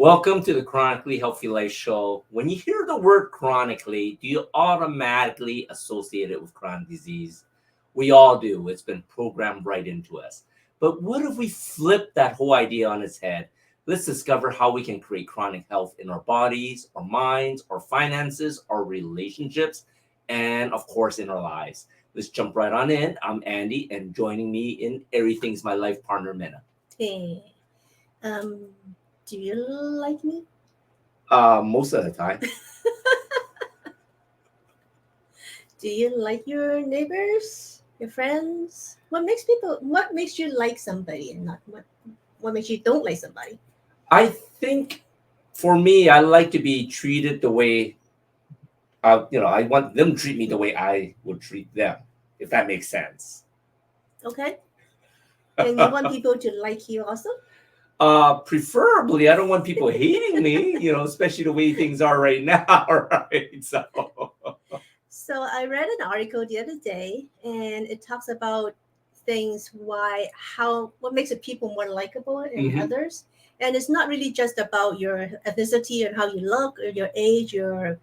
Welcome to the Chronically Healthy Life Show. When you hear the word chronically, do you automatically associate it with chronic disease? We all do. It's been programmed right into us. But what if we flip that whole idea on its head? Let's discover how we can create chronic health in our bodies, our minds, our finances, our relationships, and of course in our lives. Let's jump right on in. I'm Andy, and joining me in everything's my life partner, Minna. Hey, um, do you like me? Most of the time. Do you like your neighbors, your friends? What makes you like somebody and not what makes you don't like somebody? I think for me, I like to be treated the way, I want them to treat me the way I would treat them, if that makes sense. Okay? And you want people to like you also? Preferably, I don't want people hating me, especially the way things are right now, right? So I read an article the other day and it talks about things what makes a people more likable than Mhm. others. And it's not really just about your ethnicity and how you look or your age, your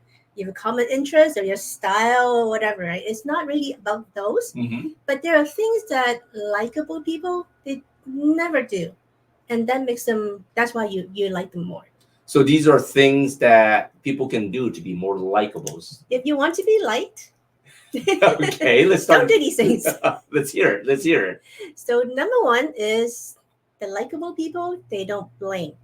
common interest or your style or whatever, right? It's not really about those. Mhm. But there are things that likable people they never do. And that makes them that's why you like them more. So these are things that people can do to be more likable. If you want to be liked, Okay, let's don't start. do these things. Let's hear it. Let's hear it. So number one is the likable people, they don't blame.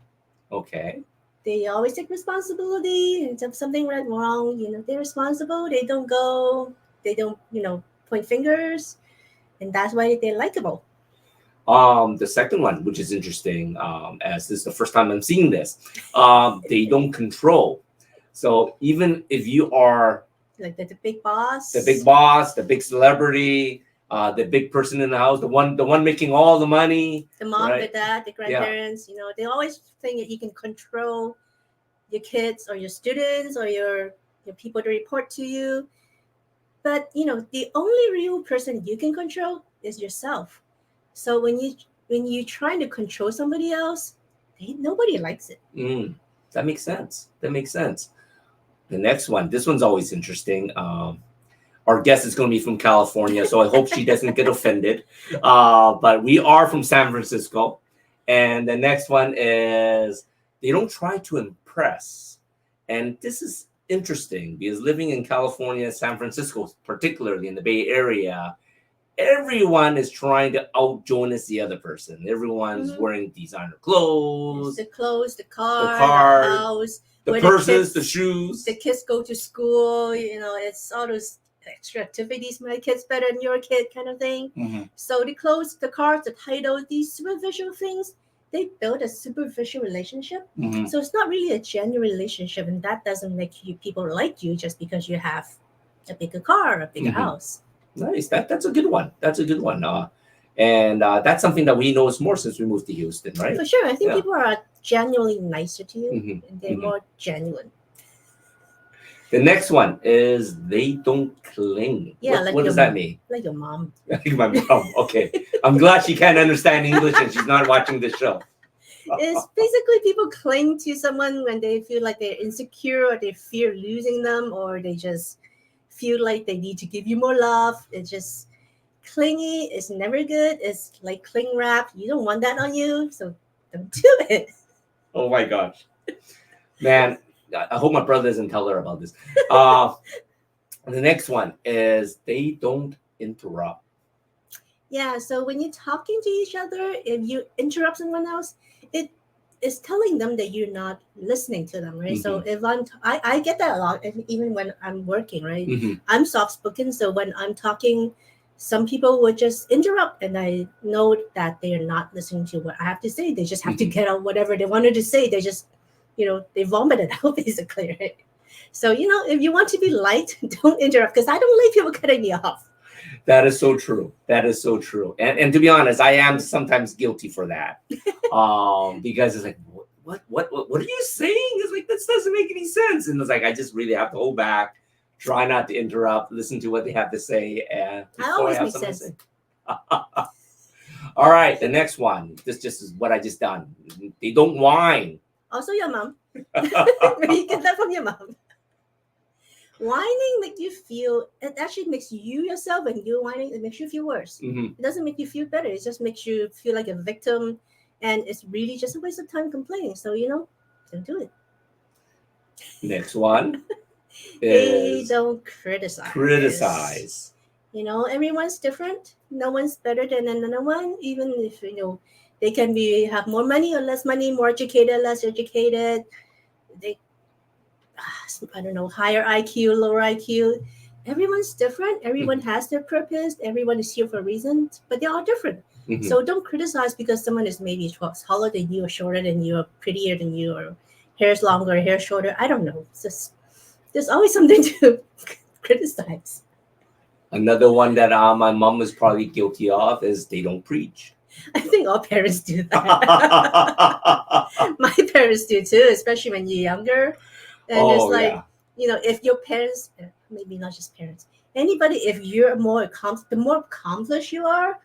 Okay. They always take responsibility. And if something went wrong, they're responsible. They don't, point fingers. And that's why they're likable. The second one, which is interesting, as this is the first time I'm seeing this, they don't control. So even if you are Like the big boss, the big boss, the big celebrity, the big person in the house, the one making all the money, the mom, the right? dad, the Yeah. grandparents, they always think that you can control your kids or your students or your people to report to you. But the only real person you can control is yourself. So when you trying to control somebody else, nobody likes it. That makes sense. That makes sense. The next one, this one's always interesting. Our guest is going to be from California, so I hope she doesn't get offended. But we are from San Francisco. And the next one is they don't try to impress. And this is interesting because living in California, San Francisco, particularly in the Bay Area, everyone is trying to out Jonas the other person. Everyone's wearing designer clothes, the clothes, the the car, the car, house, the where purses, the shoes. the kids go to school. It's all those extra activities. My kid's better than your kid, kind of thing. Mhm. So the clothes, the cars, the title, these superficial things, they build a superficial relationship. Mhm. So it's not really a genuine relationship, and that doesn't make people like you just because you have a bigger car, a bigger house. Nice. That's a good one. That's a good one. And that's something that we notice more since we moved to Houston, right? For sure, I think Yeah. people are genuinely nicer to you, Mhm. and they're more genuine. The next one is they don't cling. Yeah, What does that mean? Like your mom. Like my mom. Okay. I'm glad she can't understand English and she's not watching the show. It's basically people cling to someone when they feel like they're insecure or they fear losing them or they just feel like they need to give you more love. It's just clingy. It's never good. It's like cling wrap. You don't want that on you, so don't do it. Oh my gosh. Man, I hope my brother doesn't tell her about this. The next one is they don't interrupt. Yeah, so when you're talking to each other, if you interrupt someone else, it is telling them that you're not listening to them, right? So if I get that a lot, even when I'm working, right? I'm soft spoken, so when I'm talking, some people would just interrupt, and I know that they are not listening to what I have to say. They just have to get out whatever they wanted to say. They just, they vomit it out basically, right? So if you want to be liked, don't interrupt because I don't like people cutting me off. That is so true. That is so true. And to be honest, I am sometimes guilty for that. Because it's like, what are you saying? It's like, this doesn't make any sense. And it's like, I just really have to hold back, try not to interrupt, listen to what they have to say. And I always make sense. All right, the next one. This just is what I just done. They don't whine. Also your mom. Maybe you get that from your mom. Whining makes you feel, it actually makes you yourself, and you whining, it makes you feel worse. It doesn't make you feel better. It just makes you feel like a victim, and it's really just a waste of time complaining. So, don't do it. Next one They is don't criticize. criticize. Everyone's different. No one's better than another one, even if, they can have more money or less money, more educated, less educated. They, I don't know, higher IQ, lower IQ. Everyone's different. Everyone has their purpose. Everyone is here for a reason, but they're all different. So don't criticize because someone is maybe taller than you, or shorter than you, or prettier than you, or hair's longer, hair shorter. I don't know. It's just, there's always something to criticize. Another one that my mom was probably guilty of is they don't preach. I think all parents do that. My parents do too, especially when you're younger. And it's like, if your parents, maybe not just parents, anybody, if you're the more accomplished you are,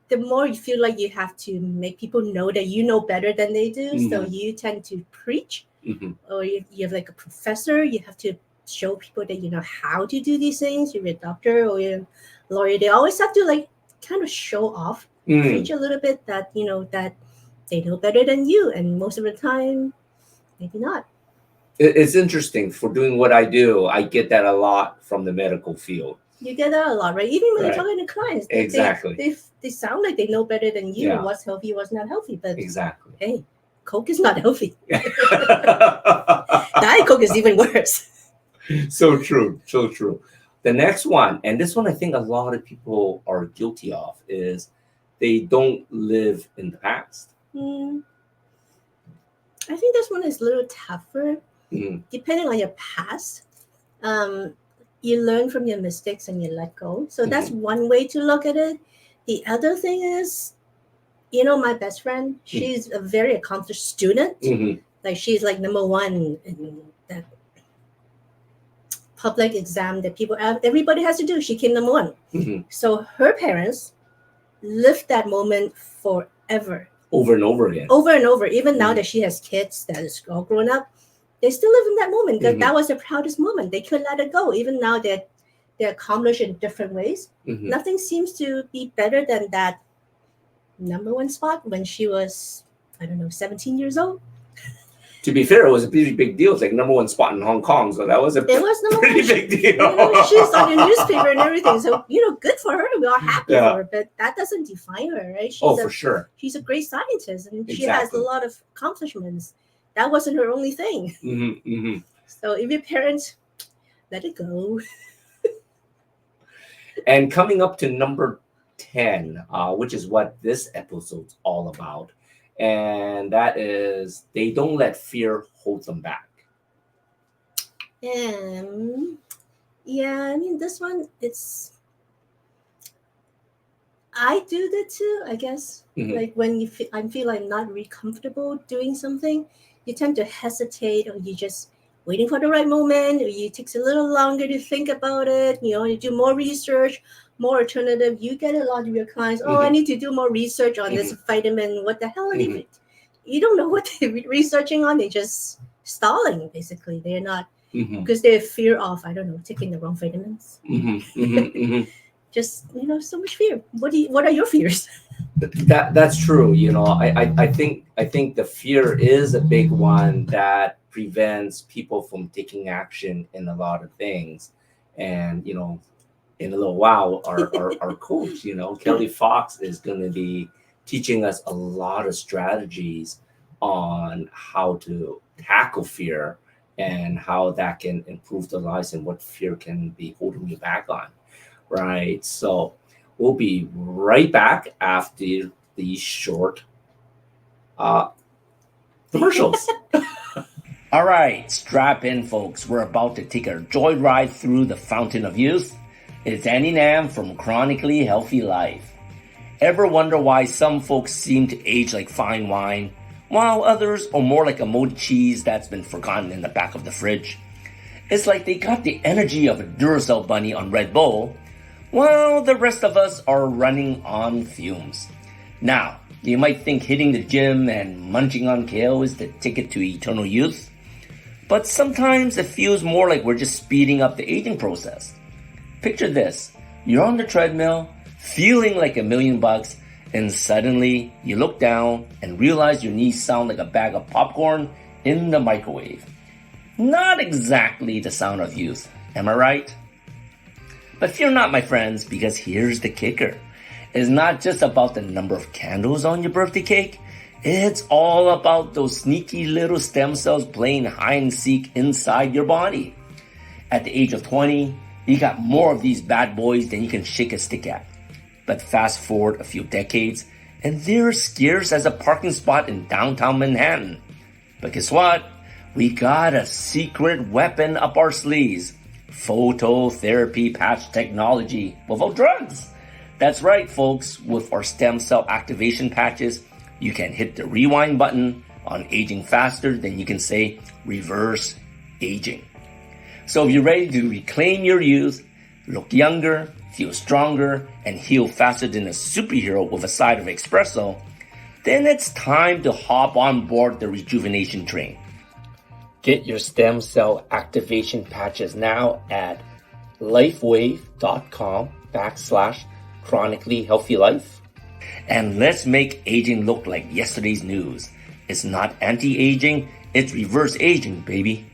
the more you feel like you have to make people know that you know better than they do. So you tend to preach, or you have like a professor, you have to show people that you know how to do these things. You're a doctor or you're a lawyer. They always have to like kind of show off, preach a little bit that, that they know better than you. And most of the time, maybe not. It's interesting. For doing what I do, I get that a lot from the medical field. You get that a lot, right? Even when you're talking to clients, they sound like they know better than you what's healthy, what's not healthy. But hey, Coke is not healthy. Diet Coke is even worse. So true. The next one, and this one I think a lot of people are guilty of, is they don't live in the past. I think this one is a little tougher. Depending on your past, you learn from your mistakes and you let go. So that's one way to look at it. The other thing is, my best friend, she's a very accomplished student. Like she's like number one in that public exam that everybody has to do. She came number one. So her parents lived that moment forever. Over and over again. Over and over. Even now that she has kids that is all grown up, they still live in that moment. That was their proudest moment. They couldn't let it go. Even now they're accomplished in different ways. Nothing seems to be better than that number one spot when she was, 17 years old. To be fair, it was a pretty big deal. It's like number one spot in Hong Kong. So that was pretty big deal. She's on the newspaper and everything. So, good for her. We are happy for her. But that doesn't define her, right? For sure. She's a great scientist and she has a lot of accomplishments. That wasn't her only thing. So if your parents, let it go. And coming up to number 10, which is what this episode's all about. And that is, they don't let fear hold them back. This one, I do that too, I guess. Like when I feel I'm not really comfortable doing something, you tend to hesitate, or you just waiting for the right moment, or it takes a little longer to think about it. You do more research, more alternative. You get a lot of your clients, I need to do more research on this vitamin. What the hell are they? You don't know what they're researching on. They're just stalling, basically. They're not, because they have fear of, taking the wrong vitamins. Just, so much fear. What are your fears? That's true. I think the fear is a big one that prevents people from taking action in a lot of things. And, in a little while, our coach, Kelly Fox, is going to be teaching us a lot of strategies on how to tackle fear and how that can improve the lives and what fear can be holding you back on. Right. So we'll be right back after these short commercials. All right, strap in, folks. We're about to take a joyride through the fountain of youth. It's Annie Nam from Chronically Healthy Life. Ever wonder why some folks seem to age like fine wine, while others are more like a molded cheese that's been forgotten in the back of the fridge? It's like they got the energy of a Duracell bunny on Red Bull, while the rest of us are running on fumes. Now, You might think hitting the gym and munching on kale is the ticket to eternal youth. But sometimes it feels more like we're just speeding up the aging process. Picture this. You're on the treadmill, feeling like $1,000,000, and suddenly you look down and realize your knees sound like a bag of popcorn in the microwave. Not exactly the sound of youth, am I right? But fear not, my friends, because here's the kicker. It's not just about the number of candles on your birthday cake. It's all about those sneaky little stem cells playing hide and seek inside your body. At the age of 20, you got more of these bad boys than you can shake a stick at. But fast forward a few decades, and they're scarce as a parking spot in downtown Manhattan. But guess what? We got a secret weapon up our sleeves. Phototherapy patch technology without drugs. That's right, folks. With our stem cell activation patches, you can hit the rewind button on aging faster than you can say reverse aging. So if you're ready to reclaim your youth, look younger, feel stronger, and heal faster than a superhero with a side of espresso, then it's time to hop on board the rejuvenation train. Get your stem cell activation patches now at lifewave.com/chronically healthy life. And let's make aging look like yesterday's news. It's not anti-aging, it's reverse aging, baby.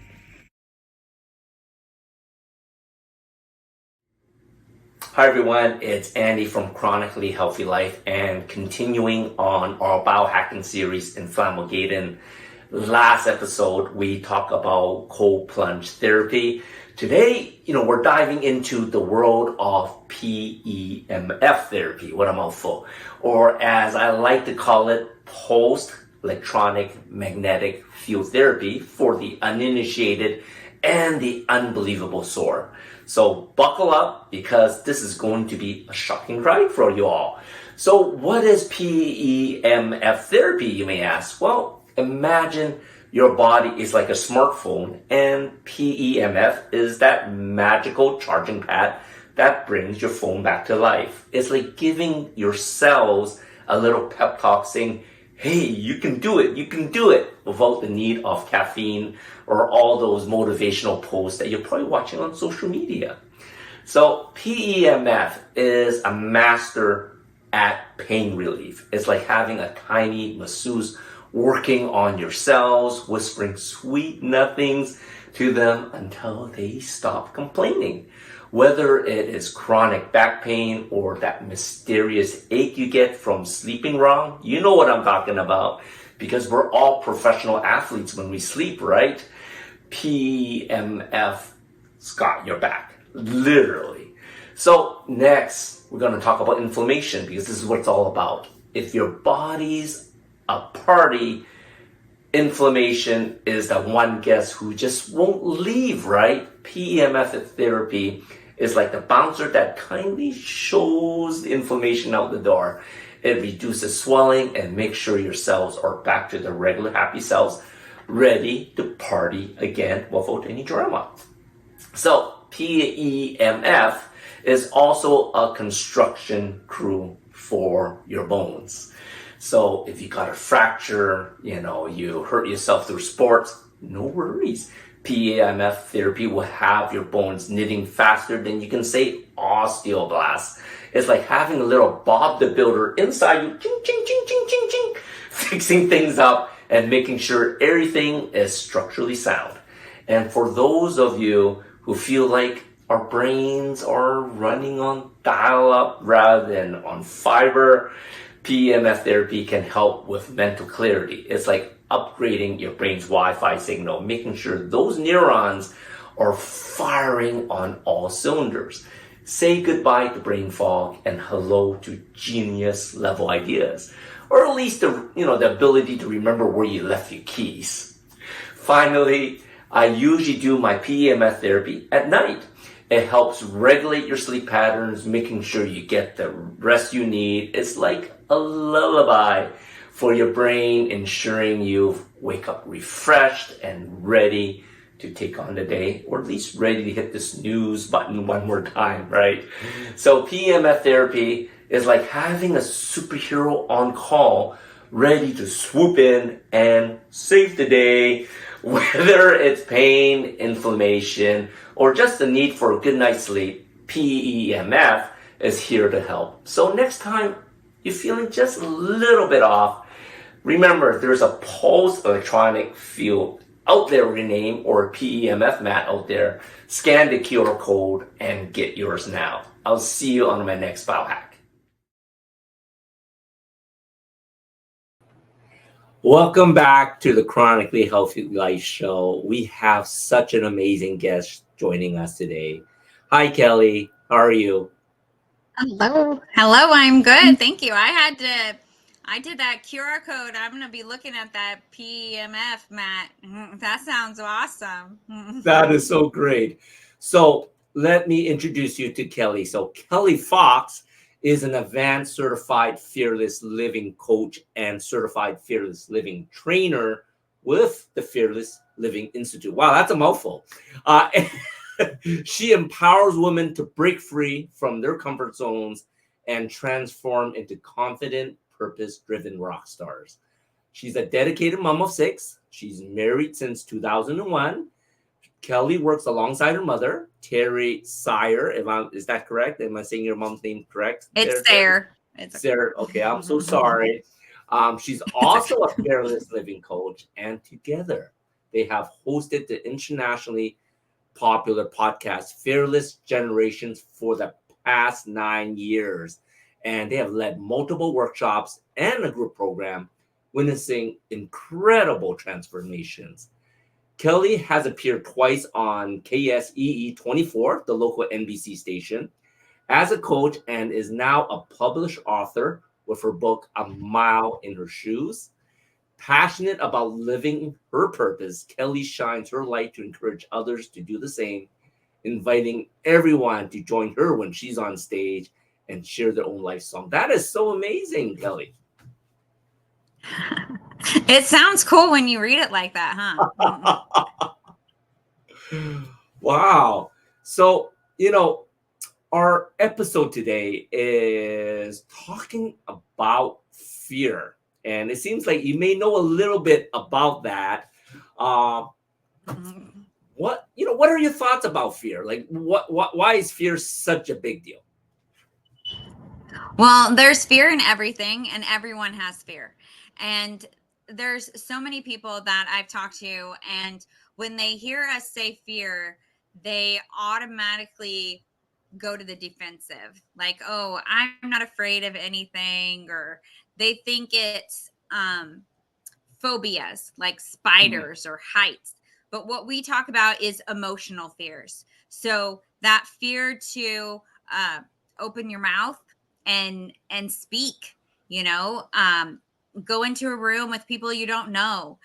Hi everyone, it's Andy from Chronically Healthy Life, and continuing on our Bio-hacking Series, Inflame-geddon. Last episode, we talked about cold plunge therapy. Today, we're diving into the world of PEMF therapy, what a mouthful, or as I like to call it, post-electronic magnetic field therapy for the uninitiated and the unbelievable sore. So buckle up, because this is going to be a shocking ride for you all. So what is PEMF therapy, you may ask? Well, imagine your body is like a smartphone, and PEMF is that magical charging pad that brings your phone back to life. It's like giving your cells a little pep talk saying, hey, you can do it, without the need of caffeine or all those motivational posts that you're probably watching on social media. So PEMF is a master at pain relief. It's like having a tiny masseuse working on your cells, whispering sweet nothings to them until they stop complaining. Whether it is chronic back pain or that mysterious ache you get from sleeping wrong, you know what I'm talking about, because we're all professional athletes when we sleep, right? PEMF's got your back, literally. So next, we're going to talk about inflammation, because this is what it's all about. If your body's a party, inflammation is that one guest who just won't leave, right? PEMF therapy is like the bouncer that kindly shows the inflammation out the door. It reduces swelling and makes sure your cells are back to the regular happy cells, ready to party again without any drama. So PEMF is also a construction crew for your bones. So if you got a fracture, you hurt yourself through sports, no worries. PEMF therapy will have your bones knitting faster than you can say osteoblasts. It's like having a little Bob the Builder inside you, ching, ching, ching, ching, ching, ching, fixing things up and making sure everything is structurally sound. And for those of you who feel like our brains are running on dial-up rather than on fiber, PEMF therapy can help with mental clarity. It's like upgrading your brain's Wi-Fi signal, making sure those neurons are firing on all cylinders. Say goodbye to brain fog and hello to genius level ideas, or at least the ability to remember where you left your keys. Finally, I usually do my PEMF therapy at night. It helps regulate your sleep patterns, making sure you get the rest you need. It's like a lullaby for your brain, ensuring you wake up refreshed and ready to take on the day, or at least ready to hit the snooze button one more time, right? So PEMF therapy is like having a superhero on call, ready to swoop in and save the day, whether it's pain, inflammation, or just the need for a good night's sleep. PEMF is here to help. So next time you're feeling just a little bit off, remember there's a pulse electronic field out there with your name or a PEMF mat out there. Scan the QR code and get yours now. I'll see you on my next biohack. Welcome back to the Chronically Healthy Life Show. We have such an amazing guest joining us today. Hi, Kelly. How are you? Hello. Hello, I'm good. Thank you. I did that QR code. I'm going to be looking at that PMF, Matt. That sounds awesome. That is so great. So let me introduce you to Kelly. So Kelly Fox is an advanced certified fearless living coach and certified fearless living trainer with the Fearless Living Institute. Wow, that's a mouthful. She empowers women to break free from their comfort zones and transform into confident, purpose-driven rock stars. She's a dedicated mom of 6. She's married since 2001. Kelly works alongside her mother, Terry Sire. Is that correct? Am I saying your mom's name correct? It's there. Sarah. Okay, I'm so sorry. She's also a fearless living coach, and together they have hosted the internationally popular podcast Fearless Generations for the past 9 years. And they have led multiple workshops and a group program, witnessing incredible transformations. Kelly has appeared twice on KSEE 24, the local NBC station, as a coach, and is now a published author with her book, A Mile in Her Shoes. Passionate about living her purpose, Kelly shines her light to encourage others to do the same, inviting everyone to join her when she's on stage and share their own life song. That is so amazing, Kelly. It sounds cool when you read it like that, huh? Wow. So, our episode today is talking about fear. And it seems like you may know a little bit about that. What are your thoughts about fear? Like, why is fear such a big deal? Well, there's fear in everything, and everyone has fear. And there's so many people that I've talked to, and when they hear us say fear, they automatically go to the defensive. Like, oh, I'm not afraid of anything, or they think it's phobias like spiders or heights. But what we talk about is emotional fears. So that fear to open your mouth and speak, go into a room with people you don't know,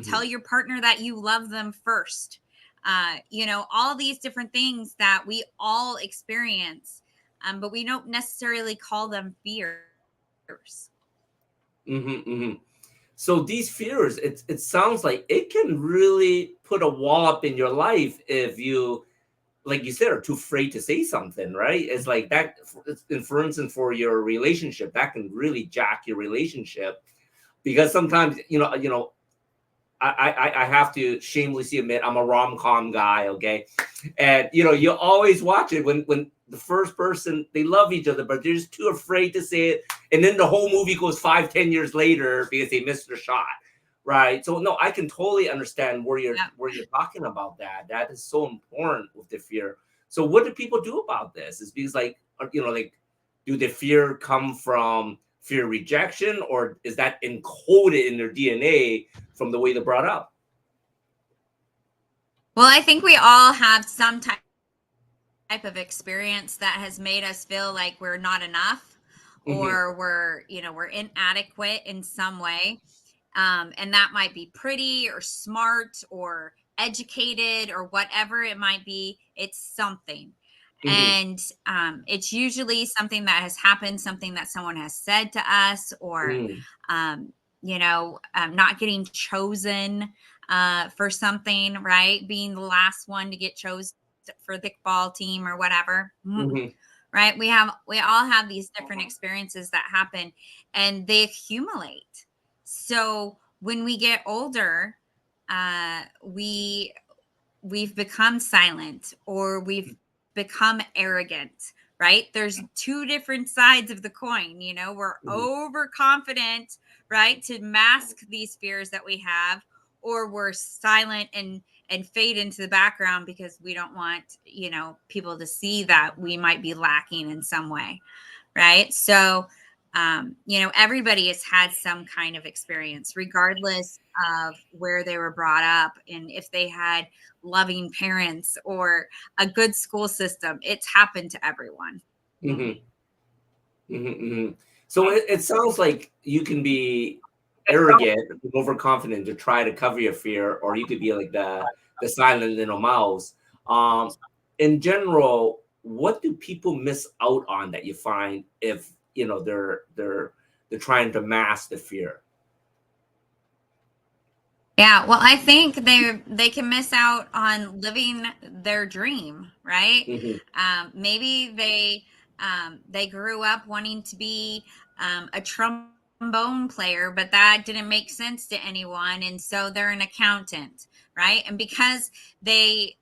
tell your partner that you love them first. All these different things that we all experience, but we don't necessarily call them fears. So these fears, it sounds like it can really put a wall up in your life if you, like you said, are too afraid to say something, right? It's like that. For instance, for your relationship, that can really jack your relationship, because sometimes I have to shamelessly admit I'm a rom-com guy, okay? And you always watch it when the first person, they love each other, but they're just too afraid to say it, and then the whole movie goes 5-10 years later because they missed their shot, right? So no, I can totally understand where you're talking about that. That is so important with the fear. So what do people do about this? Is because like do the fear come from fear rejection, or is that encoded in their DNA from the way they're brought up? Well, I think we all have some type of experience that has made us feel like we're not enough, or we're inadequate in some way. And that might be pretty or smart or educated or whatever it might be. It's something. And it's usually something that has happened, something that someone has said to us, or not getting chosen for something, right? Being the last one to get chosen for the kickball team or whatever, right? We all have these different experiences that happen, and they accumulate. So when we get older, we've become silent, or we've become arrogant, right? There's two different sides of the coin. We're overconfident, right, to mask these fears that we have, or we're silent and fade into the background because we don't want, people to see that we might be lacking in some way, right? So, everybody has had some kind of experience, regardless of where they were brought up and if they had loving parents or a good school system. It's happened to everyone. Mm-hmm. Mm-hmm. So it sounds like you can be arrogant, overconfident to try to cover your fear, or you could be like the silent little mouse. In general, what do people miss out on that you find if they're trying to mask the fear? Yeah, well, I think they can miss out on living their dream, right? Mm-hmm. Maybe they grew up wanting to be a trombone player, but that didn't make sense to anyone, and so they're an accountant, right? And because they,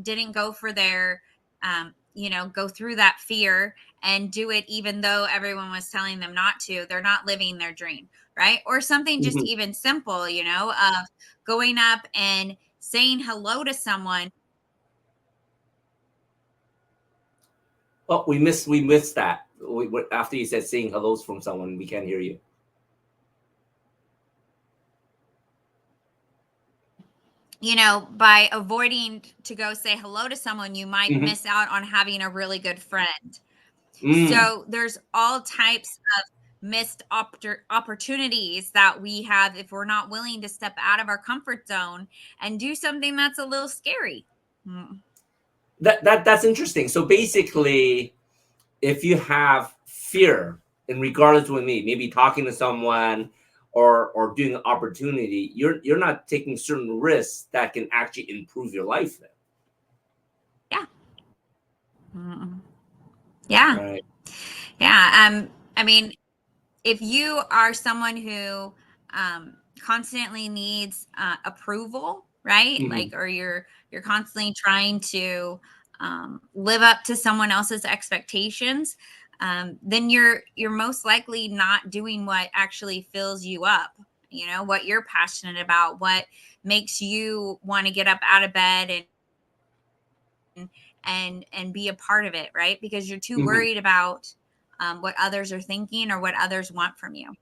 didn't go for their, go through that fear and do it, even though everyone was telling them not to, they're not living their dream, right? Or something just Mm-hmm. even simple, of going up and saying hello to someone. Oh, we missed that. After you said saying hellos from someone, we can't hear you. By avoiding to go say hello to someone, you might Mm-hmm. miss out on having a really good friend. Mm. So there's all types of missed opportunities that we have if we're not willing to step out of our comfort zone and do something that's a little scary. Mm. That's interesting. So basically, if you have fear in regards with me, maybe talking to someone or doing an opportunity, you're not taking certain risks that can actually improve your life then. Yeah. Mm. Yeah. Right. Yeah. I mean, if you are someone who constantly needs approval, right? Mm-hmm. Like, or you're constantly trying to live up to someone else's expectations, then you're most likely not doing what actually fills you up. What you're passionate about, what makes you want to get up out of bed and be a part of it, right? Because you're too Mm-hmm. worried about what others are thinking or what others want from you.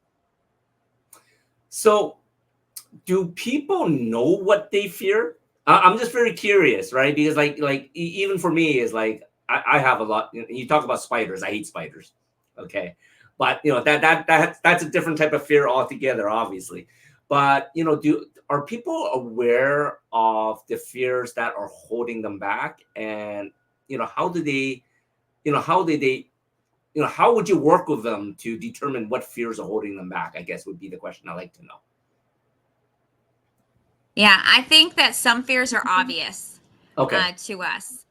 So do people know what they fear? I'm just very curious, right? Because even for me is like I have a lot. You talk about spiders. I hate spiders. Okay, but that's a different type of fear altogether, obviously. But do are people aware of the fears that are holding them back, and how do they, how do they, how would you work with them to determine what fears are holding them back? I guess would be the question I like to know. Yeah, I think that some fears are obvious Okay. to us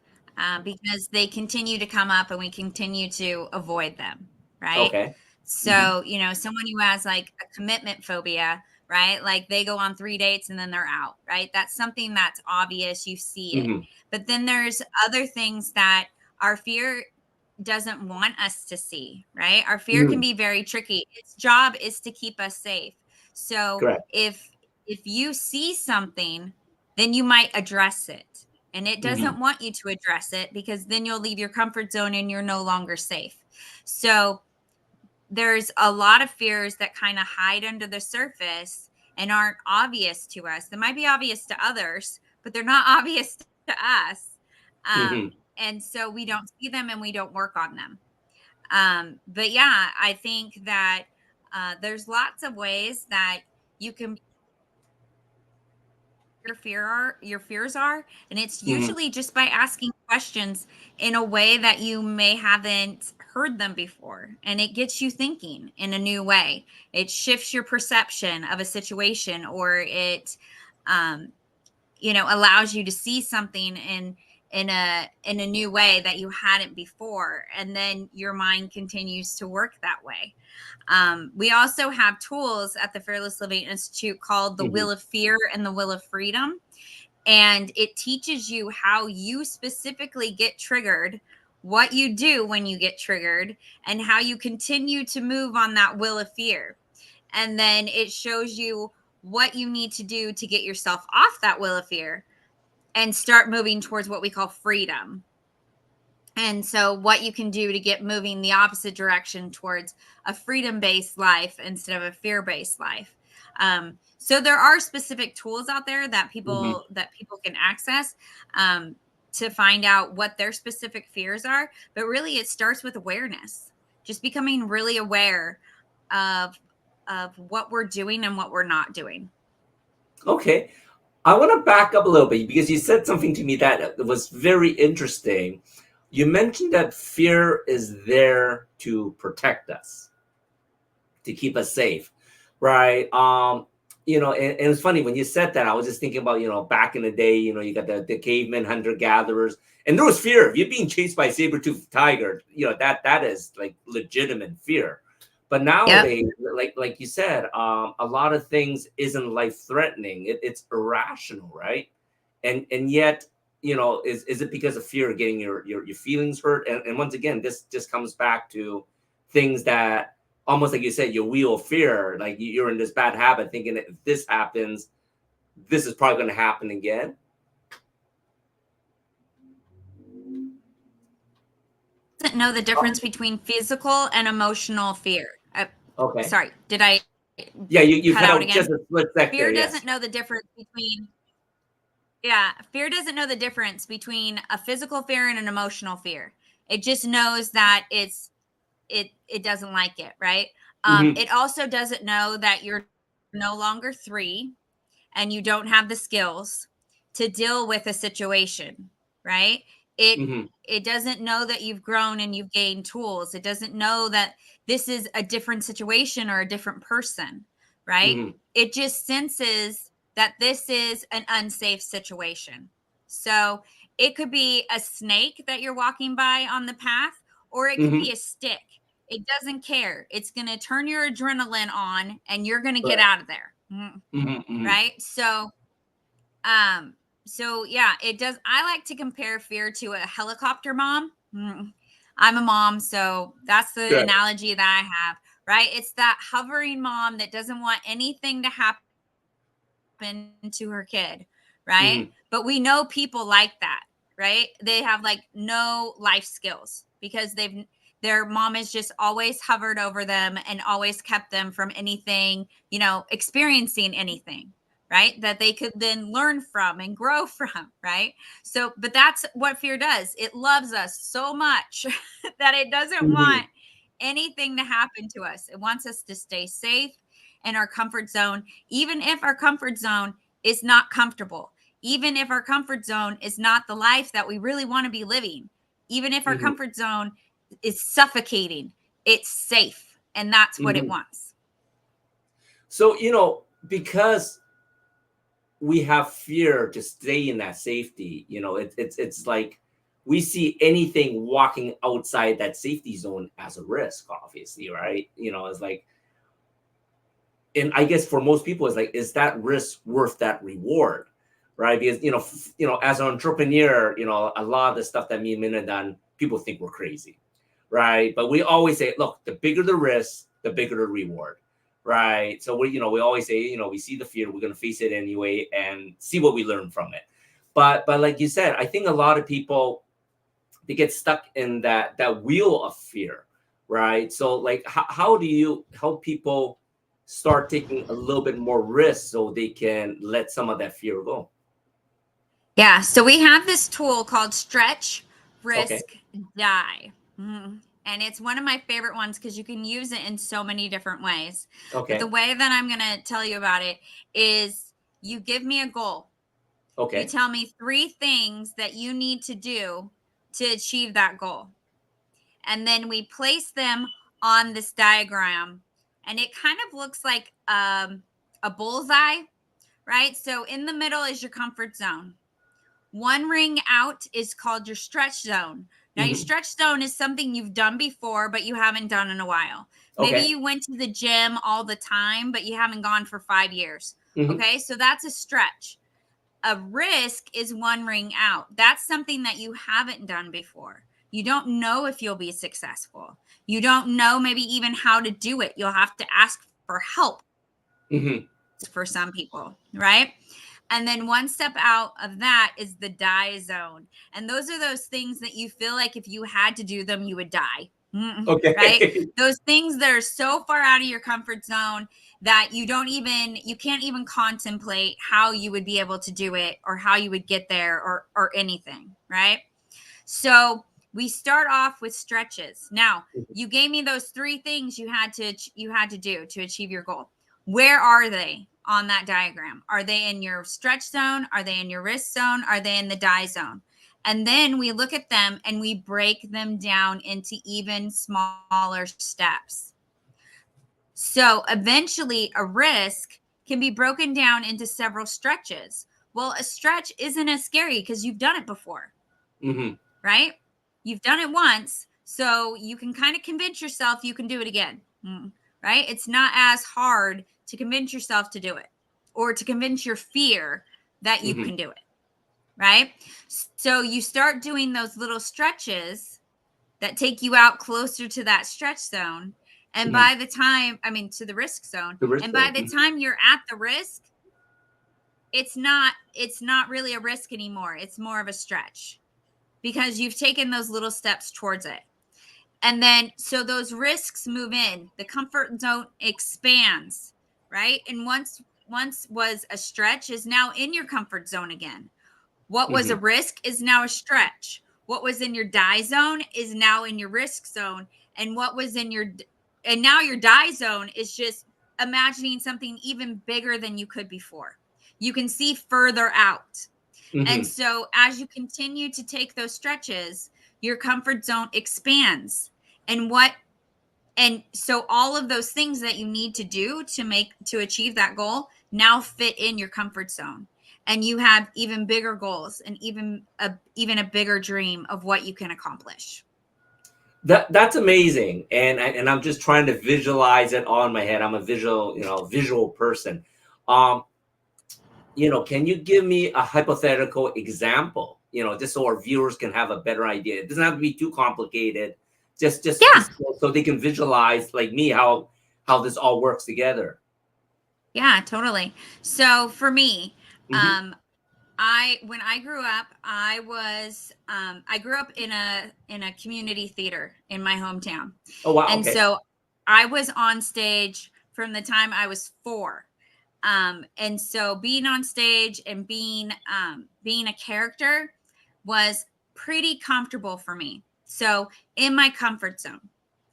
because they continue to come up and we continue to avoid them, right? Okay. Hmm. So, someone who has like a commitment phobia, right? Like they go on 3 dates and then they're out, right? That's something that's obvious. You see it. Hmm. But then there's other things that our fear doesn't want us to see, right? Our fear can Mm, be very tricky. Its job is to keep us safe. So correct. if you see something, then you might address it. And it Hmm. doesn't want you to address it because then you'll leave your comfort zone and you're no longer safe. So there's a lot of fears that kind of hide under the surface and aren't obvious to us. They might be obvious to others, but they're not obvious to us. Hmm. And so we don't see them and we don't work on them. But yeah, I think that there's lots of ways that you can your fears are, and it's Hmm. usually just by asking questions in a way that you may haven't heard them before, and it gets you thinking in a new way. It shifts your perception of a situation, or it um allows you to see something in a new way that you hadn't before, and then your mind continues to work that way. We also have tools at the Fearless Living Institute called the Wheel of Fear and the Wheel of Freedom, and it teaches you how you specifically get triggered, what you do when you get triggered, and how you continue to move on that wheel of fear. And then it shows you what you need to do to get yourself off that wheel of fear and start moving towards what we call freedom. And so what you can do to get moving the opposite direction towards a freedom-based life instead of a fear-based life. So there are specific tools out there that people can access to find out what their specific fears are. But really, it starts with awareness, just becoming really aware of what we're doing and what we're not doing. Okay. I want to back up a little bit because you said something to me that was very interesting. You mentioned that fear is there to protect us, to keep us safe, right? And it's funny when you said that, I was just thinking about, back in the day, you got the cavemen, hunter gatherers, and there was fear. If you're being chased by a saber-toothed tiger, that is like legitimate fear. But nowadays, like you said, a lot of things isn't life threatening. It's irrational, right? And yet, is it because of fear of getting your feelings hurt? And once again, this just comes back to things that, almost like you said, your wheel of fear, like you're in this bad habit thinking that if this happens, this is probably going to happen again. Doesn't know the difference between physical and emotional fear. Okay. Sorry, did I? Yeah, you cut out again? just a split second. Fear doesn't know the difference between. Yeah, fear doesn't know the difference between a physical fear and an emotional fear. It just knows that it doesn't like it, right? It also doesn't know that you're no longer 3 and you don't have the skills to deal with a situation, right? It doesn't know that you've grown and you've gained tools. It doesn't know that this is a different situation or a different person, right? It just senses that this is an unsafe situation. So it could be a snake that you're walking by on the path, or it could be a stick. It doesn't care. It's going to turn your adrenaline on and you're going to get out of there. Right? So yeah, it does. I like to compare fear to a helicopter mom. I'm a mom, so that's the analogy that I have, right? It's that hovering mom that doesn't want anything to happen to her kid, right? But we know people like that, right? They have like no life skills because their mom has just always hovered over them and always kept them from anything, experiencing anything, right? That they could then learn from and grow from, right? So, but that's what fear does. It loves us so much that it doesn't want anything to happen to us. It wants us to stay safe in our comfort zone, even if our comfort zone is not comfortable, even if our comfort zone is not the life that we really want to be living, even if our comfort zone is suffocating, it's safe. And that's what it wants. So, because we have fear to stay in that safety, it's like we see anything walking outside that safety zone as a risk, obviously, right? It's like, and I guess for most people, it's like, is that risk worth that reward, right? Because as an entrepreneur, a lot of the stuff that me and Min have done, people think we're crazy, right? But we always say, look, the bigger the risk, the bigger the reward, right? So we always say, we see the fear, we're going to face it anyway, and see what we learn from it. But like you said, I think a lot of people, they get stuck in that wheel of fear, right? So like, how do you help people start taking a little bit more risk so they can let some of that fear go? Yeah. So we have this tool called Stretch, Risk, Okay. Die. And it's one of my favorite ones because you can use it in so many different ways. Okay. But the way that I'm going to tell you about it is you give me a goal. Okay. You tell me 3 things that you need to do to achieve that goal. And then we place them on this diagram. And it kind of looks like a bullseye, right? So in the middle is your comfort zone. One ring out is called your stretch zone. Now, your stretch zone is something you've done before, but you haven't done in a while. Maybe you went to the gym all the time, but you haven't gone for 5 years. Okay, so that's a stretch. A risk is one ring out. That's something that you haven't done before. You don't know if you'll be successful. You don't know maybe even how to do it. You'll have to ask for help for some people, right? And then one step out of that is the die zone. And those are those things that you feel like if you had to do them, you would die. Okay. Right? Those things that are so far out of your comfort zone that you can't even contemplate how you would be able to do it or how you would get there or anything, right? So we start off with stretches. Now, you gave me those 3 things you had to do to achieve your goal. Where are they on that diagram? Are they in your stretch zone? Are they in your risk zone? Are they in the die zone? And then we look at them and we break them down into even smaller steps. So eventually a risk can be broken down into several stretches. Well, a stretch isn't as scary because you've done it before, right? You've done it once, so you can kind of convince yourself you can do it again, right? It's not as hard to convince yourself to do it or to convince your fear that you can do it, right? So you start doing those little stretches that take you out closer to that stretch zone. And by the time, to the risk zone, by the time you're at the risk, it's not really a risk anymore. It's more of a stretch because you've taken those little steps towards it. And then, so those risks move in, the comfort zone expands, right? And once was a stretch is now in your comfort zone again. What was a risk is now a stretch. What was in your die zone is now in your risk zone. And now your die zone is just imagining something even bigger than you could before. You can see further out. And so as you continue to take those stretches, your comfort zone expands. And so all of those things that you need to do to achieve that goal now fit in your comfort zone. And you have even bigger goals and even a bigger dream of what you can accomplish. That's amazing. And I'm just trying to visualize it all in my head. I'm a visual person. Can you give me a hypothetical example, just so our viewers can have a better idea? It doesn't have to be too complicated. Just so they can visualize, like me, how this all works together. Yeah, totally. So for me, when I grew up, I grew up in a community theater in my hometown. Oh wow! And so I was on stage from the time I was 4. And so being on stage and being a character was pretty comfortable for me. So in my comfort zone.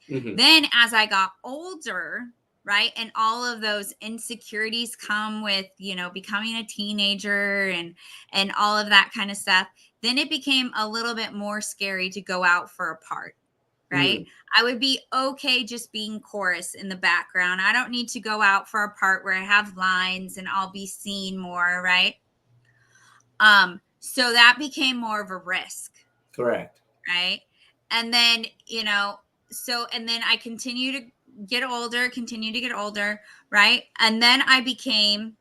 Then as I got older, right, and all of those insecurities come with, becoming a teenager and all of that kind of stuff, then it became a little bit more scary to go out for a part. Right. I would be okay just being chorus in the background. I don't need to go out for a part where I have lines and I'll be seen more. Right. So that became more of a risk. Correct. Right. And then, and then I continue to get older. Right. And then I became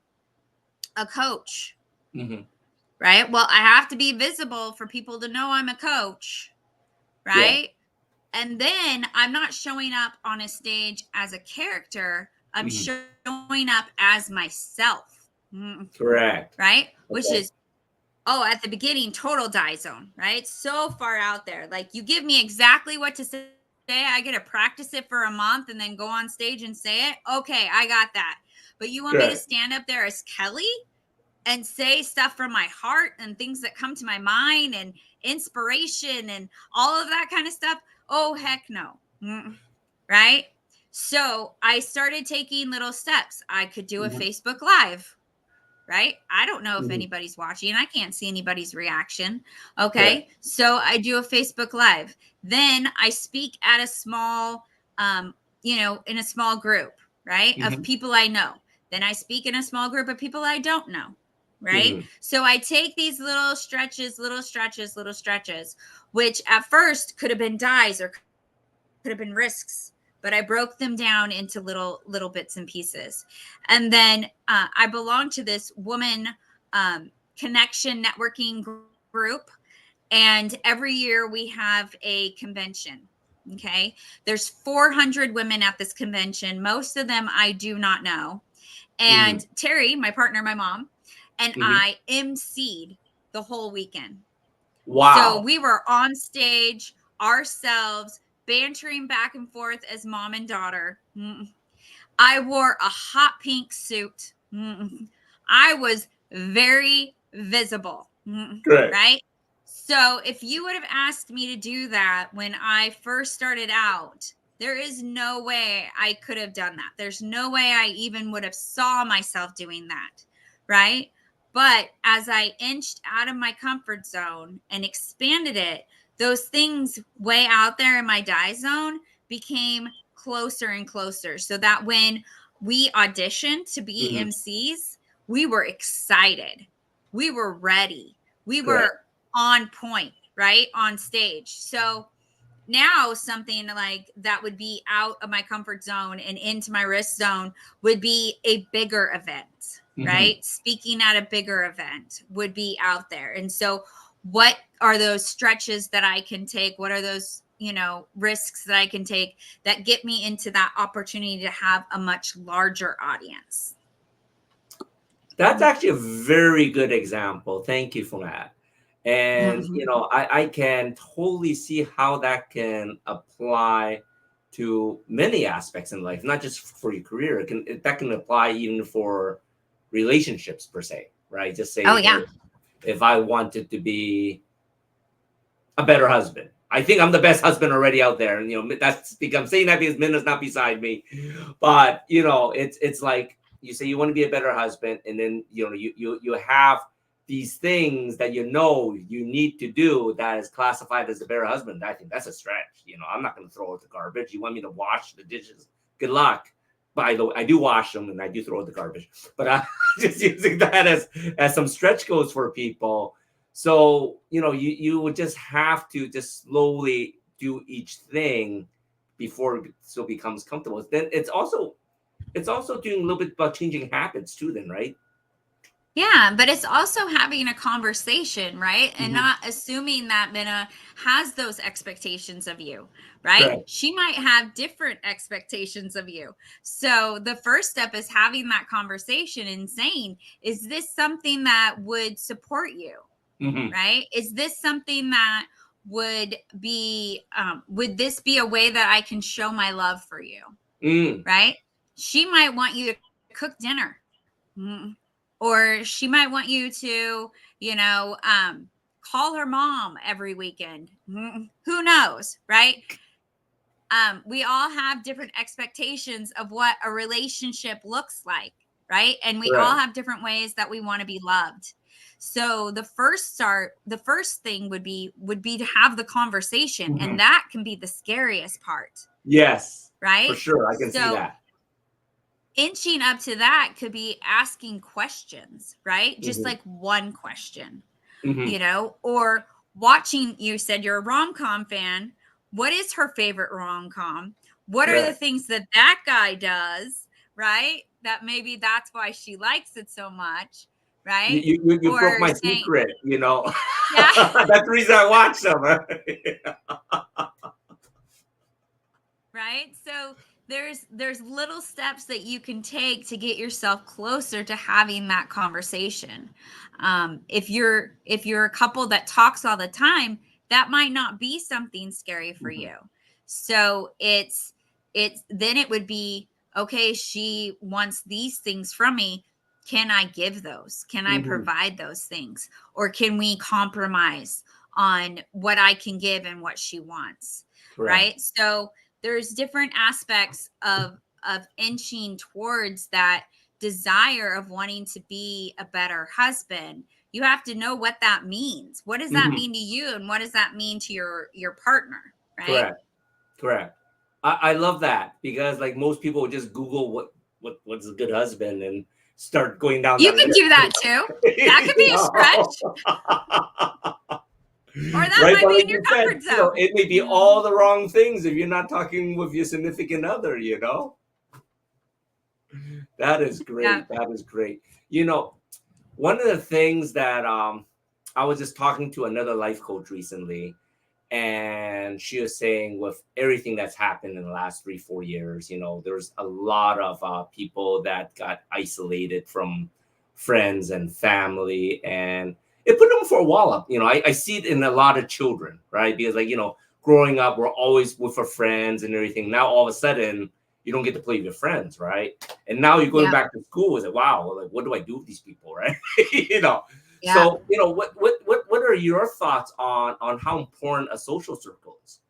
a coach. Right. Well, I have to be visible for people to know I'm a coach. Right. Yeah. And then I'm not showing up on a stage as a character. I'm showing up as myself. Correct. Right. Okay. Which is, at the beginning, total die zone, right? So far out there. Like, you give me exactly what to say. I get to practice it for a month and then go on stage and say it. Okay, I got that. But you want me to stand up there as Kelly and say stuff from my heart and things that come to my mind and inspiration and all of that kind of stuff? Oh, heck no. Right? So I started taking little steps. I could do a Facebook Live. Right? I don't know if anybody's watching. I can't see anybody's reaction. Okay. So I do a Facebook Live. Then I speak at a small, in a small group, right? Of people I know. Then I speak in a small group of people I don't know. right? So I take these little stretches, which at first could have been dies or could have been risks, but I broke them down into little bits and pieces. And then I belong to this woman connection networking group, and every year we have a convention. Okay, there's 400 women at this convention. Most of them I do not know. And Terry, my partner, my mom, and I emceed the whole weekend. Wow. So we were on stage ourselves, bantering back and forth as mom and daughter. I wore a hot pink suit. I was very visible, right? So if you would have asked me to do that when I first started out, there is no way I could have done that. There's no way I even would have saw myself doing that, right? But as I inched out of my comfort zone and expanded it, those things way out there in my die zone became closer and closer, so that when we auditioned to be MCs, we were excited. We were ready. We were on point, right? On stage. So now something like that would be out of my comfort zone and into my risk zone would be a bigger event, right? Speaking at a bigger event would be out there. And so what are those stretches that I can take? What are those, risks that I can take that get me into that opportunity to have a much larger audience? That's actually a very good example. Thank you for that. And, I can totally see how that can apply to many aspects in life, not just for your career. That can apply even for relationships per se, right? Just say, if I wanted to be a better husband, I think I'm the best husband already out there. And, that's because I'm saying that because Minna's not beside me, but it's like, you say you want to be a better husband, and then you have these things that you need to do that is classified as a better husband. I think that's a stretch. I'm not going to throw out the garbage. You want me to wash the dishes? Good luck. By the way, I do wash them and I do throw out the garbage, but I'm just using that as some stretch goals for people. So you would just have to just slowly do each thing before it so becomes comfortable. Then it's also doing a little bit about changing habits too, then, right? Yeah, but it's also having a conversation, right? And not assuming that Minna has those expectations of you, right? Right. She might have different expectations of you. So the first step is having that conversation and saying, is this something that would support you, right? Is this something that would this be a way that I can show my love for you, right? She might want you to cook dinner. Or she might want you to, call her mom every weekend. Who knows, right? We all have different expectations of what a relationship looks like, right? And we all have different ways that we want to be loved. So the first thing would be to have the conversation, and that can be the scariest part. Yes, right? For sure, I can see that. Inching up to that could be asking questions, right? Just like one question, or watching. You said you're a rom-com fan. What is her favorite rom-com? What are the things that guy does, right? That maybe that's why she likes it so much, right? You broke my secret, Yeah. That's the reason I watch them. Right? So there's little steps that you can take to get yourself closer to having that conversation. If you're a couple that talks all the time, that might not be something scary for you. So it's then it would be, okay, she wants these things from me. Can I give those? Can I provide those things? Or can we compromise on what I can give and what she wants? Right? So there's different aspects of inching towards that desire of wanting to be a better husband. You have to know what that means. What does that mean to you, and what does that mean to your partner, right? Correct. I love that, because like most people would just Google what's a good husband, and start going down You that can list. do that too. That could be a stretch, or that Right, might but be like in your you said, comfort zone. it may be all the wrong things if you're not talking with your significant other. That is Yeah. great. That is great. One of the things that I was just talking to another life coach recently, and she was saying with everything that's happened in the last 3-4 years, there's a lot of people that got isolated from friends and family, and it put them for a wall up. I see it in a lot of children, right? Because growing up, we're always with our friends and everything. Now all of a sudden you don't get to play with your friends, right? And now you're going Yeah. back to school. It's like, wow, like what do I do with these people, right? Yeah. So, what are your thoughts on how important a social circle is?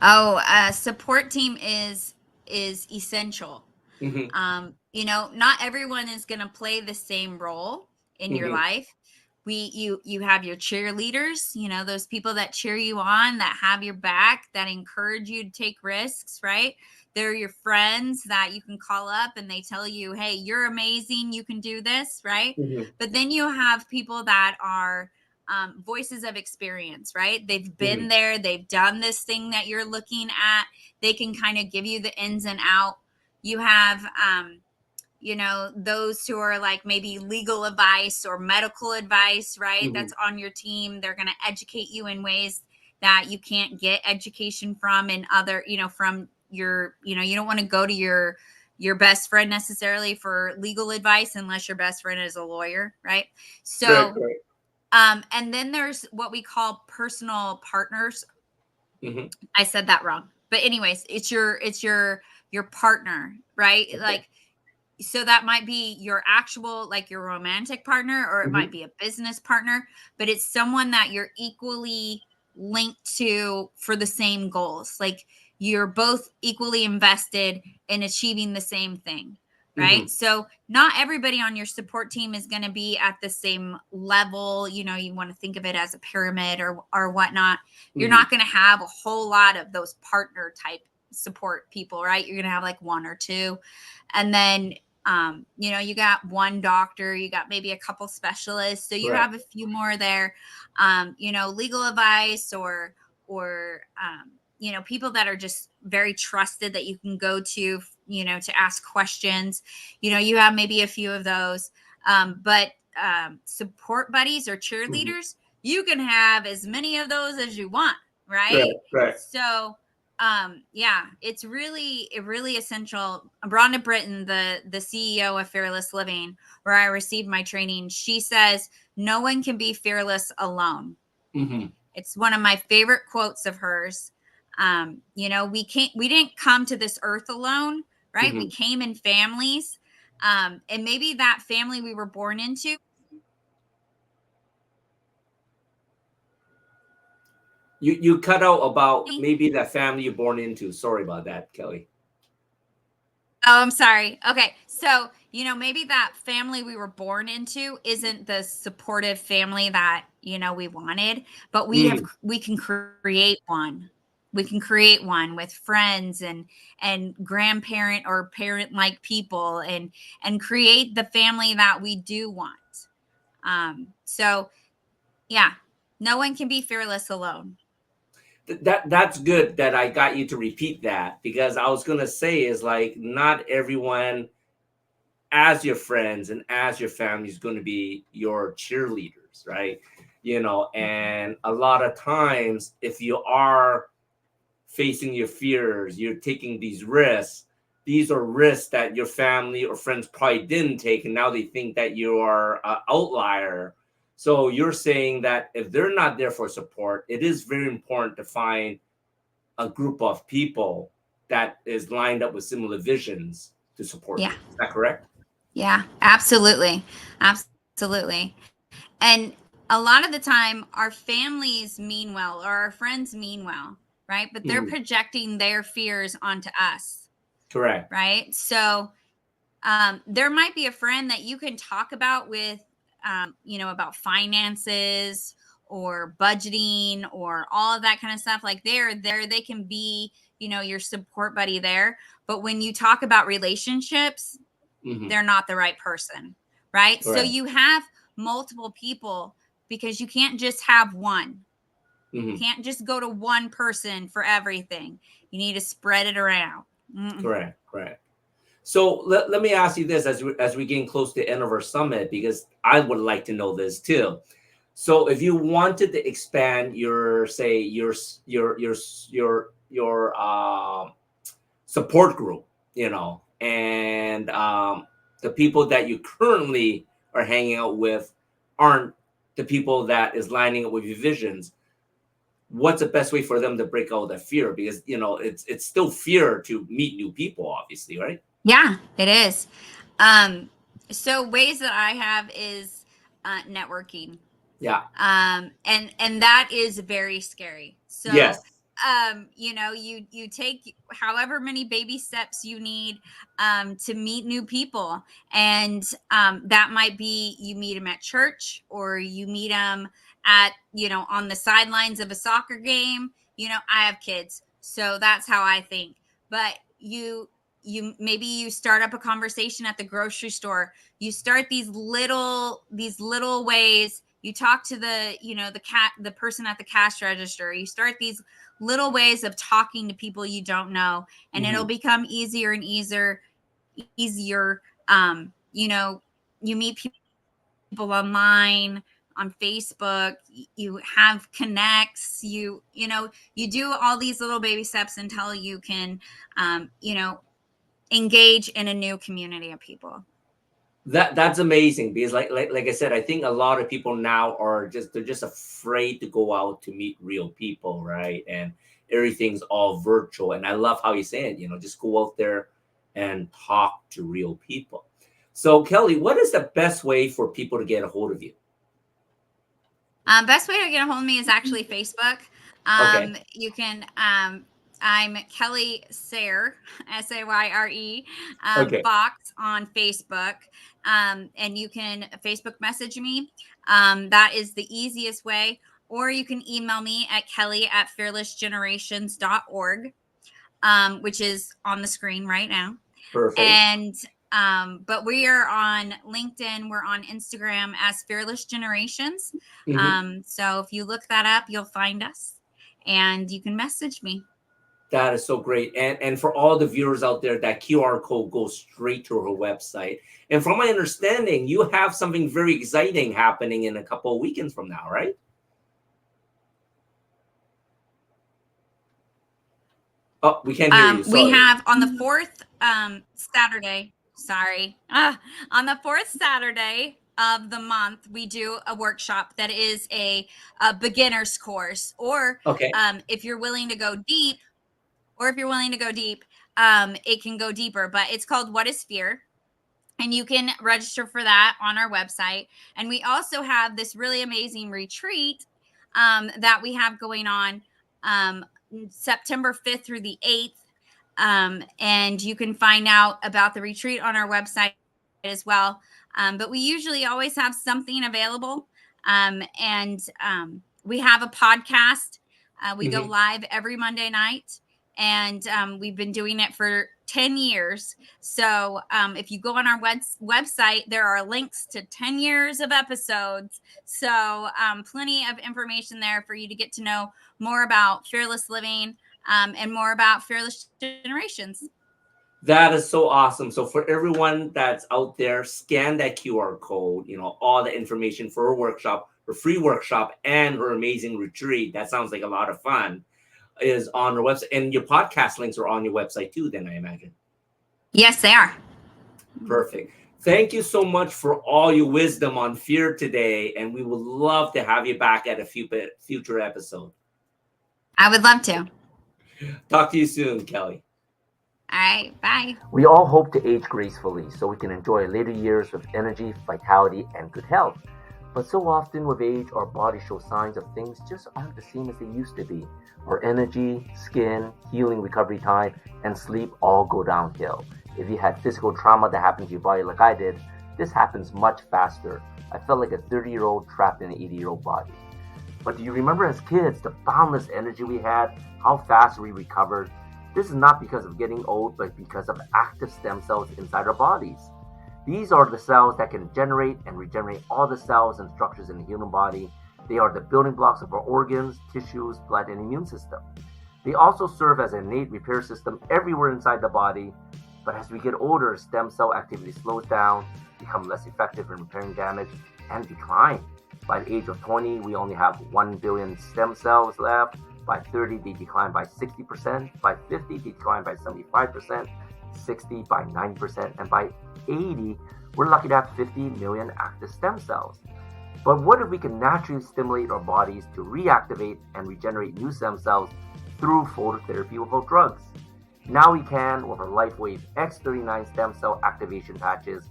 Oh, a support team is essential. Hmm. Not everyone is going to play the same role in your Hmm. life. You have your cheerleaders, those people that cheer you on, that have your back, that encourage you to take risks, right? They're your friends that you can call up and they tell you, hey, you're amazing, you can do this, right? Hmm. But then you have people that are voices of experience, right? They've Hmm. been there, they've done this thing that you're looking at. They can kind of give you the ins and out. You have those who are like maybe legal advice or medical advice, right? Hmm. That's on your team. They're going to educate you in ways that you can't get education from in other, from your, you don't want to go to your best friend necessarily for legal advice unless your best friend is a lawyer, right? Right, So, right. and then there's what we call personal partners. Hmm. I said that wrong. But anyways, it's your partner, right? Okay. Like, so that might be your actual, like your romantic partner, or it might Hmm. be a business partner, but it's someone that you're equally linked to for the same goals. Like you're both equally invested in achieving the same thing, Hmm. right? So not everybody on your support team is going to be at the same level. You want to think of it as a pyramid or whatnot. You're Hmm. not going to have a whole lot of those partner type support people, right? You're going to have like one or two. And then you got one doctor, you got maybe a couple specialists, so you Right. have a few more there. Legal advice or people that are just very trusted that you can go to ask questions. You have maybe a few of those. But support buddies or Hmm. cheerleaders, you can have as many of those as you want, Right, right? right. So yeah, it's really essential. Rhonda Britton, the CEO of Fearless Living, where I received my training, she says no one can be fearless alone. Hmm. It's one of my favorite quotes of hers. We didn't come to this earth alone, right? We Hmm. came in families. And maybe that family we were born into. You cut out about maybe that family you're born into. Sorry about that, Kelly. Oh, I'm sorry. Okay. So, maybe that family we were born into isn't the supportive family that, we wanted, but Mm. we can create one. We can create one with friends and grandparent or parent like people and create the family that we do want. So yeah, no one can be fearless alone. That's good that I got you to repeat that, because I was gonna say is like not everyone as your friends and as your family is going to be your cheerleaders, right? And a lot of times if you are facing your fears, you're taking these risks. These are risks that your family or friends probably didn't take, and now they think that you are an outlier. So you're saying that if they're not there for support, it is very important to find a group of people that is lined up with similar visions to support Yeah. you. Is that correct? Yeah, absolutely. Absolutely. And a lot of the time, our families mean well or our friends mean well, right? But they're Mhm. projecting their fears onto us, Correct. right? So there might be a friend that you can talk about with, about finances or budgeting or all of that kind of stuff. Like they're there, they can be, your support buddy there. But when you talk about relationships, they're not the right person, right? So Correct. you have multiple people because you can't just have one. You can't just go to one person for everything. You need to spread it around. Correct. So let me ask you this as we getting close to the end of our summit, because I would like to know this too. So if you wanted to expand your, say, your support group, and the people that you currently are hanging out with aren't the people that is lining up with your visions, what's the best way for them to break out that fear? Because it's still fear to meet new people, obviously, right? Yeah, it is. So ways that I have is networking. Yeah. And that is very scary. So Yes. you take however many baby steps you need to meet new people, and that might be you meet them at church, or you meet them at on the sidelines of a soccer game. I have kids, so that's how I think. But you maybe you start up a conversation at the grocery store. You start these little ways. You talk to the person at the cash register. You start these little ways of talking to people you don't know, and it'll become easier and easier. You meet people online, on Facebook. You have connects. You do all these little baby steps until you can engage in a new community of people. That's amazing, because like I said, I think a lot of people now they're just afraid to go out to meet real people, right? And everything's all virtual. And I love how you say it, just go out there and talk to real people. So Kelly, what is the best way for people to get a hold of you? Best way to get a hold of me is actually Facebook. Okay. You can I'm Kelly Sayre, Sayre, Okay. Fox on Facebook. And you can Facebook message me. That is the easiest way. Or you can email me at kelly@fearlessgenerations.org, which is on the screen right now. Perfect. And but we are on LinkedIn. We're on Instagram as Fearless Generations. So if you look that up, you'll find us, and you can message me. That is so great. And for all the viewers out there, that QR code goes straight to her website. And from my understanding, you have something very exciting happening in a couple of weekends from now, right? Oh, we can't hear you. Sorry. We have on the fourth Saturday. On the fourth Saturday of the month, we do a workshop that is a beginner's course. Or Okay. if you're willing to go deep, it can go deeper. But it's called What is Fear? And you can register for that on our website. And we also have this really amazing retreat that we have going on September 5th through the 8th. And you can find out about the retreat on our website as well. But we usually always have something available. And we have a podcast. We go live every Monday night. And we've been doing it for 10 years. So if you go on our website, there are links to 10 years of episodes. So plenty of information there for you to get to know more about fearless living and more about fearless generations. That is so awesome. So for everyone that's out there, scan that QR code, all the information for her workshop, her free workshop, and her amazing retreat. That sounds like a lot of fun. Is on her website, and your podcast links are on your website too, then I imagine. Yes, they are. Perfect. Thank you so much for all your wisdom on fear today, and we would love to have you back at a future episode. I would love to. Talk to you soon, Kelly. All right, bye. We all hope to age gracefully so we can enjoy later years with energy, vitality, and good health. But so often with age, our bodies show signs of things just aren't the same as they used to be. Our energy, skin, healing recovery time, and sleep all go downhill. If you had physical trauma that happened to your body like I did, this happens much faster. I felt like a 30-year-old trapped in an 80-year-old body. But do you remember as kids, the boundless energy we had, how fast we recovered? This is not because of getting old, but because of active stem cells inside our bodies. These are the cells that can generate and regenerate all the cells and structures in the human body. They are the building blocks of our organs, tissues, blood, and immune system. They also serve as an innate repair system everywhere inside the body. But as we get older, stem cell activity slows down, become less effective in repairing damage, and decline. By the age of 20, we only have 1 billion stem cells left. By 30, they decline by 60%. By 50, they decline by 75%. 60 by 90%. And by 80, we're lucky to have 50 million active stem cells. But what if we can naturally stimulate our bodies to reactivate and regenerate new stem cells through phototherapy without drugs? Now we can with our LifeWave X39 stem cell activation patches.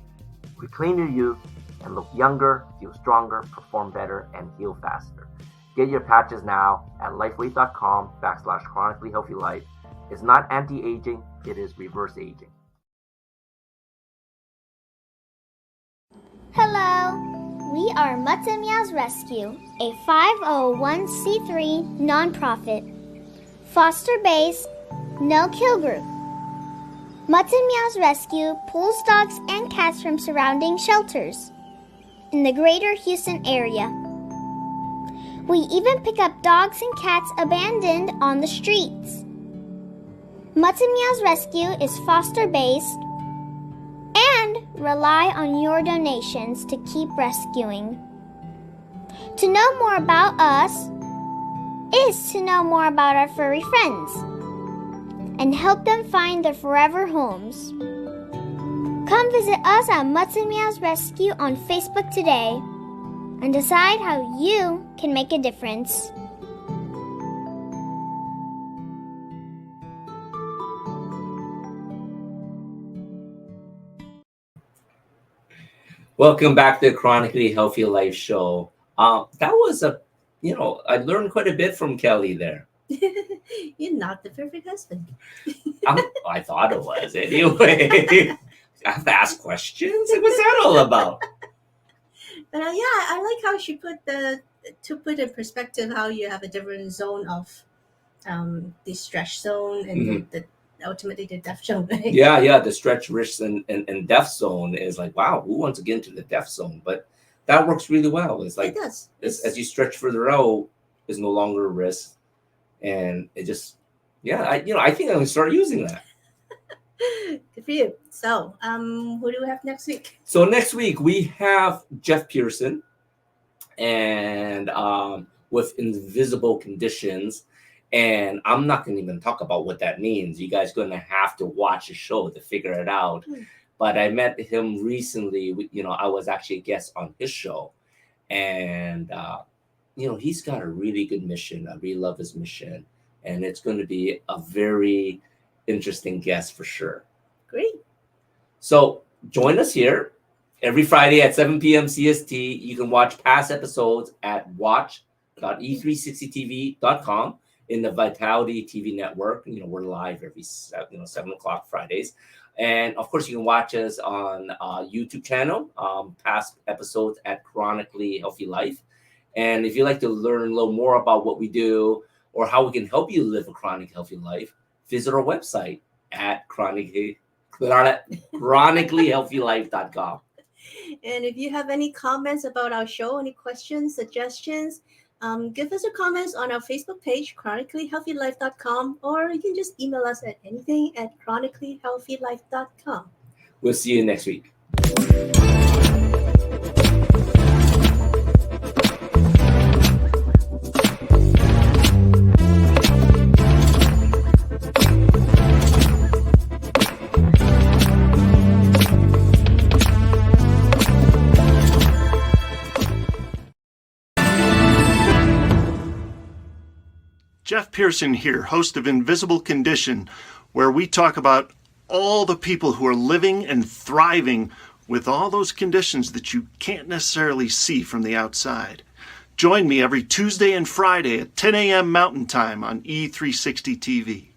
Reclaim your youth and look younger, feel stronger, perform better, and heal faster. Get your patches now at lifewave.com/chronically healthy life. It's not anti-aging, it is reverse aging. Hello, we are Mutts and Meows Rescue, a 501c3 nonprofit, foster-based, no-kill group. Mutts and Meows Rescue pulls dogs and cats from surrounding shelters in the greater Houston area. We even pick up dogs and cats abandoned on the streets. Mutts and Meows Rescue is foster-based and rely on your donations to keep rescuing. To know more about us is to know more about our furry friends and help them find their forever homes. Come visit us at Mutts and Meows Rescue on Facebook today and decide how you can make a difference. Welcome back to the Chronically Healthy Life show. That was I learned quite a bit from Kelly there. You're not the perfect husband. I thought it was anyway. I have to ask questions. What's that all about? But I like how she put in perspective how you have a different zone of the stretch zone and the ultimately the death zone. Right? Yeah, the stretch, risk, and death zone is like, wow, who wants to get into the death zone? But that works really well. It's like it does. As you stretch further out, there's no longer a risk, and it just I think I'm gonna start using that. Good for you. So, who do we have next week? So next week we have Jeff Pearson, and with invisible conditions. And I'm not going to even talk about what that means. You guys are going to have to watch the show to figure it out. But I met him recently. I was actually a guest on his show. And, he's got a really good mission. I really love his mission. And it's going to be a very interesting guest for sure. Great. So join us here every Friday at 7 p.m. CST. You can watch past episodes at watch.e360tv.com. in the Vitality TV network. We're live every 7 o'clock Fridays. And of course, you can watch us on YouTube channel, past episodes at Chronically Healthy Life. And if you'd like to learn a little more about what we do or how we can help you live a chronic healthy life, visit our website at chronicallyhealthylife.com. And if you have any comments about our show, any questions, suggestions, give us your comments on our Facebook page, chronicallyhealthylife.com, or you can just email us at anything@chronicallyhealthylife.com. We'll see you next week. Jeff Pearson here, host of Invisible Condition, where we talk about all the people who are living and thriving with all those conditions that you can't necessarily see from the outside. Join me every Tuesday and Friday at 10 a.m. Mountain Time on E360 TV.